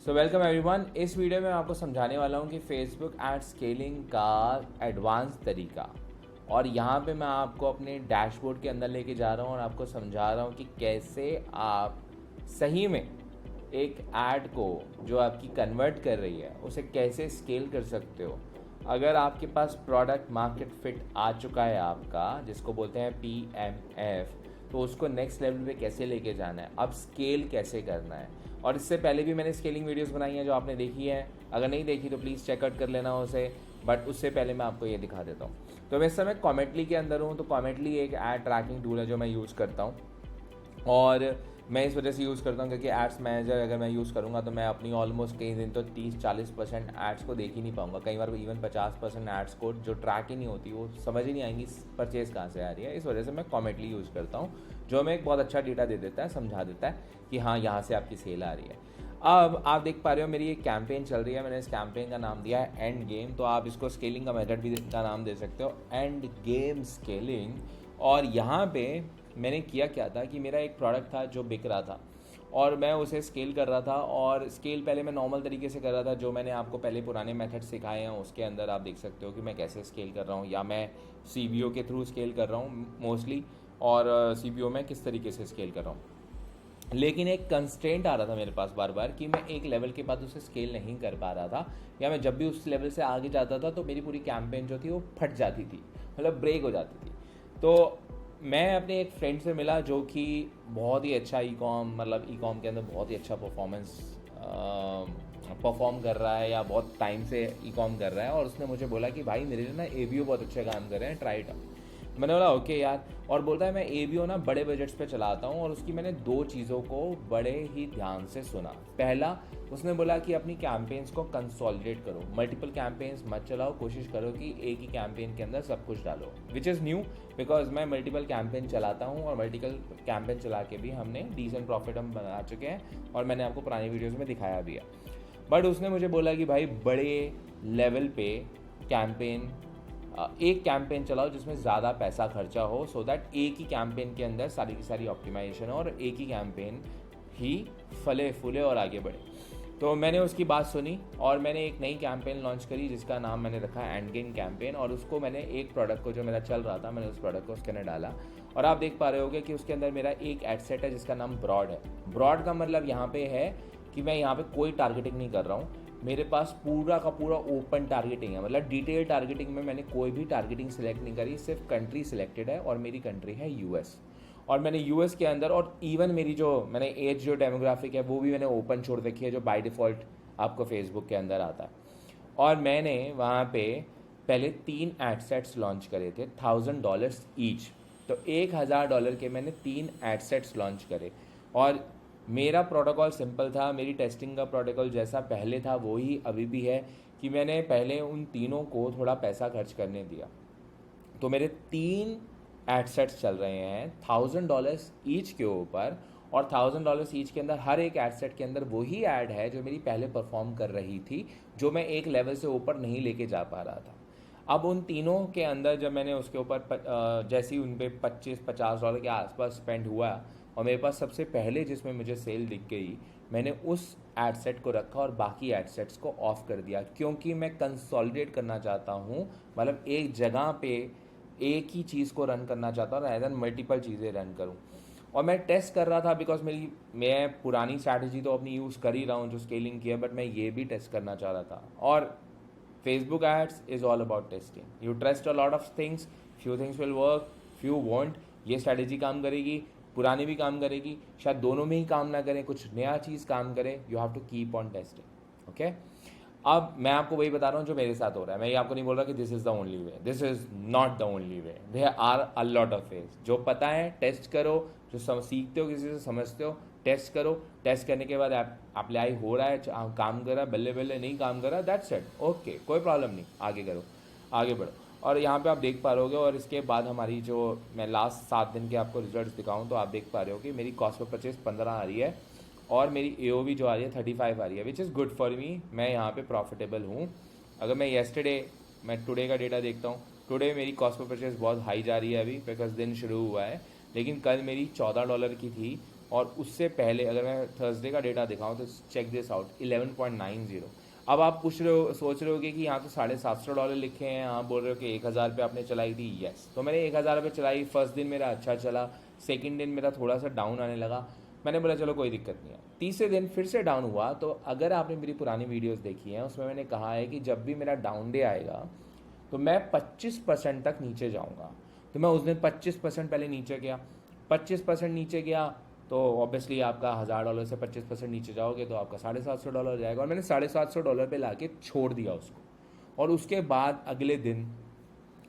So welcome everyone. इस video में मैं आपको समझाने वाला हूँ कि फेसबुक एड स्केलिंग का एडवांस तरीका, और यहाँ पे मैं आपको अपने डैशबोर्ड के अंदर लेके जा रहा हूँ और आपको समझा रहा हूँ कि कैसे आप सही में एक ऐड को जो आपकी कन्वर्ट कर रही है उसे कैसे स्केल कर सकते हो। अगर आपके पास प्रोडक्ट मार्केट फिट आ चुका है आपका, जिसको बोलते हैं PMF, तो उसको नेक्स्ट लेवल पे कैसे लेके जाना है, अब स्केल कैसे करना है। और इससे पहले भी मैंने स्केलिंग वीडियोस बनाई हैं जो आपने देखी है। अगर नहीं देखी तो प्लीज़ चेकआउट कर लेना उसे। बट उससे पहले मैं आपको ये दिखा देता हूँ। तो मैं इस समय कॉमेंटली के अंदर हूँ। तो कॉमेंटली एक ऐड ट्रैकिंग टूल है जो मैं यूज़ करता हूँ, और मैं इस वजह से यूज़ करता हूँ क्योंकि एड्स मैनेजर अगर मैं यूज़ करूँगा तो मैं अपनी ऑलमोस्ट कई दिन तो 30-40% एड्स को देख ही नहीं पाऊँगा। कई बार इवन 50% एड्स को जो ट्रैक ही नहीं होती, वो समझ ही नहीं आएंगी परचेज़ कहाँ से आ रही है। इस वजह से मैं कॉमेंटली यूज़ करता हूँ, जो हमें एक बहुत अच्छा डेटा दे देता है, समझा देता है कि हाँ यहाँ से आपकी सेल आ रही है। अब आप देख पा रहे हो मेरी एक कैंपेन चल रही है। मैंने इस कैंपेन का नाम दिया है एंड गेम। तो आप इसको स्केलिंग का मेथड भी का नाम दे सकते हो, एंड गेम स्केलिंग। और यहाँ पे मैंने किया क्या था कि मेरा एक प्रोडक्ट था जो बिक रहा था और मैं उसे स्केल कर रहा था। और स्केल पहले मैं नॉर्मल तरीके से कर रहा था, जो मैंने आपको पहले पुराने मेथड सिखाए हैं उसके अंदर आप देख सकते हो कि मैं कैसे स्केल कर रहा हूँ, या मैं CBO के थ्रू स्केल कर रहा हूँ मोस्टली, और CBO में किस तरीके से स्केल कर रहा हूँ। लेकिन एक कंस्ट्रेंट आ रहा था मेरे पास बार बार कि मैं एक लेवल के बाद उसे स्केल नहीं कर पा रहा था, या मैं जब भी उस लेवल से आगे जाता था तो मेरी पूरी कैंपेन जो थी वो फट जाती थी, मतलब ब्रेक हो जाती थी। तो मैं अपने एक फ्रेंड से मिला जो कि बहुत ही अच्छा ई कॉम के अंदर बहुत ही अच्छा परफॉर्म कर रहा है, या बहुत टाइम से ई कॉम कर रहा है। और उसने मुझे बोला कि भाई मेरे लिए ना ABO बहुत अच्छा काम कर रहे हैं, ट्राई इट आउट। मैंने बोला ओके यार। और बोलता है मैं ABO ना बड़े बजट्स पे चलाता हूँ, और उसकी मैंने दो चीज़ों को बड़े ही ध्यान से सुना। पहला, उसने बोला कि अपनी कैंपेन्स को कंसोलिडेट करो, मल्टीपल कैंपेन्स मत चलाओ, कोशिश करो कि एक ही कैंपेन के अंदर सब कुछ डालो, विच इज़ न्यू बिकॉज मैं मल्टीपल कैंपेन चलाता हूँ, और मल्टीपल कैंपेन चला के भी हमने डिसेंट प्रॉफिट हम बना चुके हैं, और मैंने आपको पुरानी वीडियोज़ में दिखाया भी है। बट उसने मुझे बोला कि भाई बड़े लेवल पे कैंपेन, एक कैंपेन चलाओ जिसमें ज़्यादा पैसा खर्चा हो, सो दैट एक ही कैंपेन के अंदर सारी की सारी ऑप्टिमाइजेशन हो और एक ही कैंपेन ही फले फूले और आगे बढ़े। तो मैंने उसकी बात सुनी और मैंने एक नई कैंपेन लॉन्च करी जिसका नाम मैंने रखा एंड गेम कैंपेन। और उसको मैंने एक प्रोडक्ट को जो मेरा चल रहा था, मैंने उस प्रोडक्ट को उसके अंदर डाला, और आप देख पा रहे होगे कि उसके अंदर मेरा एक एड सेट है जिसका नाम ब्रॉड है। ब्रॉड का मतलब यहाँ पे है कि मैं यहाँ पे कोई टारगेटिंग नहीं कर रहा हूँ, मेरे पास पूरा का पूरा ओपन टारगेटिंग है, मतलब डिटेल टारगेटिंग में मैंने कोई भी टारगेटिंग सिलेक्ट नहीं करी, सिर्फ कंट्री सिलेक्टेड है, और मेरी कंट्री है US। और मैंने US के अंदर, और इवन मेरी जो मैंने एज जो डेमोग्राफिक है वो भी मैंने ओपन छोड़ रखी है, जो बाय डिफ़ॉल्ट आपको फेसबुक के अंदर आता है। और मैंने वहाँ पे पहले 3 एड सेट्स लॉन्च करे थे, $1000 ईच। तो $1000 के मैंने 3 एड सेट्स लॉन्च करे। और मेरा प्रोटोकॉल सिंपल था, मेरी टेस्टिंग का प्रोटोकॉल जैसा पहले था वो ही अभी भी है, कि मैंने पहले उन तीनों को थोड़ा पैसा खर्च करने दिया। तो मेरे 3 एड सेट्स चल रहे हैं $1000 ईच के ऊपर, और $1000 ईच के अंदर हर एक एड सेट के अंदर वही ऐड है जो मेरी पहले परफॉर्म कर रही थी, जो मैं एक लेवल से ऊपर नहीं लेके जा पा रहा था। अब उन तीनों के अंदर जब मैंने उसके ऊपर जैसे ही उन पर $25-50 के आसपास स्पेंड हुआ, और मेरे पास सबसे पहले जिसमें मुझे सेल दिख गई, मैंने उस एड सेट को रखा और बाकी एड सेट्स को ऑफ कर दिया, क्योंकि मैं कंसोलिडेट करना चाहता हूँ, मतलब एक जगह पे एक ही चीज़ को रन करना चाहता हूँ, रादर देन मल्टीपल चीज़ें रन करूँ। और मैं टेस्ट कर रहा था बिकॉज मैं पुरानी स्ट्रैटेजी तो अपनी यूज़ कर ही रहा हूँ जो स्केलिंग की है, बट मैं ये भी टेस्ट करना चाह रहा था। और Facebook ads is all about testing. You test a lot of things, few things will work, few won't. ये स्ट्रैटेजी काम करेगी, पुरानी भी काम करेगी, शायद दोनों में ही काम ना करें, कुछ नया चीज़ काम करे। You have to keep on testing, okay. अब मैं आपको वही बता रहा हूँ जो मेरे साथ हो रहा है। मैं ये आपको नहीं बोल रहा कि this is the only way, this is not the only way, there are a lot of ways. जो पता है टेस्ट करो, जो सीखते हो किसी से समझते हो टेस्ट करो, टेस्ट करने के बाद अप्लाई हो रहा है, काम कर रहा है, बल्ले बल्ले, नहीं काम कर रहा, दैट्स इट, ओके, कोई प्रॉब्लम नहीं, आगे करो, आगे बढ़ो। और यहाँ पे आप देख पा रहे होगे, और इसके बाद हमारी जो मैं लास्ट 7 दिन के आपको रिजल्ट्स दिखाऊँ तो आप देख पा रहे हो कि मेरी कॉस्ट ऑफ परचेज 15 आ रही है, और मेरी AOV जो आ रही है 35 आ रही है, which is good for me. मैं यहाँ पे प्रॉफिटेबल हूँ। अगर मैं टुडे का डेटा देखता हूँ, टुडे मेरी कॉस्ट ऑफ परचेज बहुत हाई जा रही है अभी, बिकॉज दिन शुरू हुआ है, लेकिन कल मेरी $14 की थी, और उससे पहले अगर मैं थर्सडे का डेटा दिखाऊं तो चेक दिस आउट 11.90। अब आप पूछ रहे हो, सोच रहे होगे कि यहाँ तो $750 लिखे हैं, आप बोल रहे हो कि 1,000 पे आपने चलाई थी। यस, तो मैंने 1,000 पे चलाई। फर्स्ट दिन मेरा अच्छा चला, सेकंड दिन मेरा थोड़ा सा डाउन आने लगा। मैंने बोला चलो कोई दिक्कत नहीं है। तीसरे दिन फिर से डाउन हुआ। तो अगर आपने मेरी पुरानी वीडियोस देखी हैं उसमें मैंने कहा है कि जब भी मेरा डाउन डे आएगा तो मैं 25% तक नीचे जाऊंगा। तो मैं उस दिन 25% पहले नीचे गया। 25% नीचे गया तो ऑब्वियसली आपका $1,000 से 25% नीचे जाओगे तो आपका $750 जाएगा। और मैंने $750 पे ला के छोड़ दिया उसको। और उसके बाद अगले दिन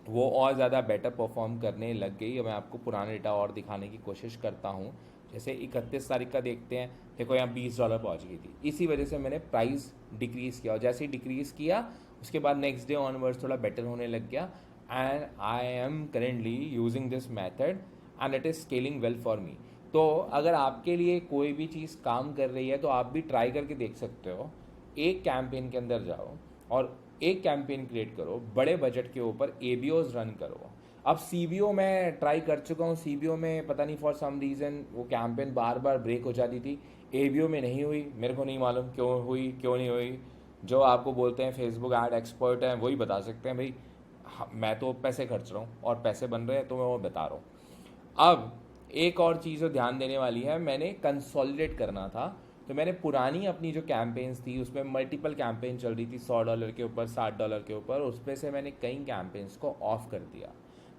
वो और ज़्यादा बेटर परफॉर्म करने लग गई। मैं आपको पुराना डेटा और दिखाने की कोशिश करता हूँ। जैसे 31 तारीख का देखते हैं, देखो यहाँ $20 पहुँच गई थी। इसी वजह से मैंने प्राइस डिक्रीज़ किया, और जैसे ही डिक्रीज़ किया उसके बाद नेक्स्ट डे ऑनवर्ड्स थोड़ा बेटर होने लग गया। And I am currently using this method and it is scaling well for me. तो अगर आपके लिए कोई भी चीज़ काम कर रही है तो आप भी ट्राई करके देख सकते हो। एक कैंपेन के अंदर जाओ और एक कैंपेन क्रिएट करो, बड़े बजट के ऊपर एबीओज रन करो। अब सीबीओ मैं ट्राई कर चुका हूँ। सीबीओ में पता नहीं फॉर सम रीज़न वो कैंपेन बार बार ब्रेक हो जाती थी। एबीओ में नहीं हुई, मेरे को नहीं मालूम क्यों हुई क्यों नहीं हुई। जो आपको बोलते हैं फेसबुक ऐड एक्सपर्ट हैं वही बता सकते हैं भाई। मैं तो पैसे खर्च रहा हूँ और पैसे बन रहे हैं तो मैं वो बता रहा हूँ। अब एक और चीज़ जो ध्यान देने वाली है, मैंने कंसोलिडेट करना था। तो मैंने पुरानी अपनी जो कैंपेन्स थी उसमें मल्टीपल कैंपेन चल रही थी $100 के ऊपर, $60 के ऊपर, उस पर से मैंने कई कैंपेन्स को ऑफ कर दिया।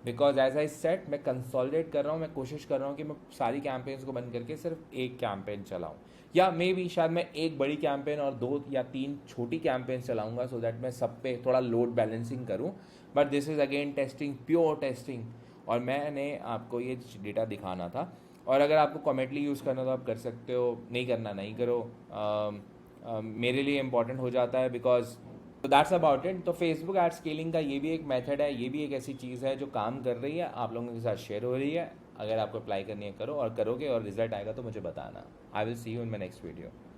बिकॉज एज आई सेट मैं कंसोलिडेट कर रहा हूँ। मैं कोशिश कर रहा हूँ कि मैं सारी कैंपेन्स को बंद करके सिर्फ एक कैंपेन चलाऊँ, या मे बी शायद मैं एक बड़ी कैंपेन और 2 या 3 छोटी कैंपेन चलाऊँगा, सो दैट मैं सब पे थोड़ा लोड बैलेंसिंग करूँ। But this is again testing, pure testing, और मैंने आपको ये डेटा दिखाना था। और अगर आपको कॉमेडली यूज़ करना तो आप कर सकते हो, नहीं करना नहीं करो। मेरे लिए इंपॉर्टेंट हो जाता है बिकॉज तो दैट्स अबाउट इट। तो फेसबुक एड स्केलिंग का ये भी एक मेथड है, ये भी एक ऐसी चीज़ है जो काम कर रही है, आप लोगों के साथ शेयर हो रही है। अगर आपको अप्लाई करनी है करो, और करोगे और रिजल्ट आएगा तो मुझे बताना। I will see you in my next video.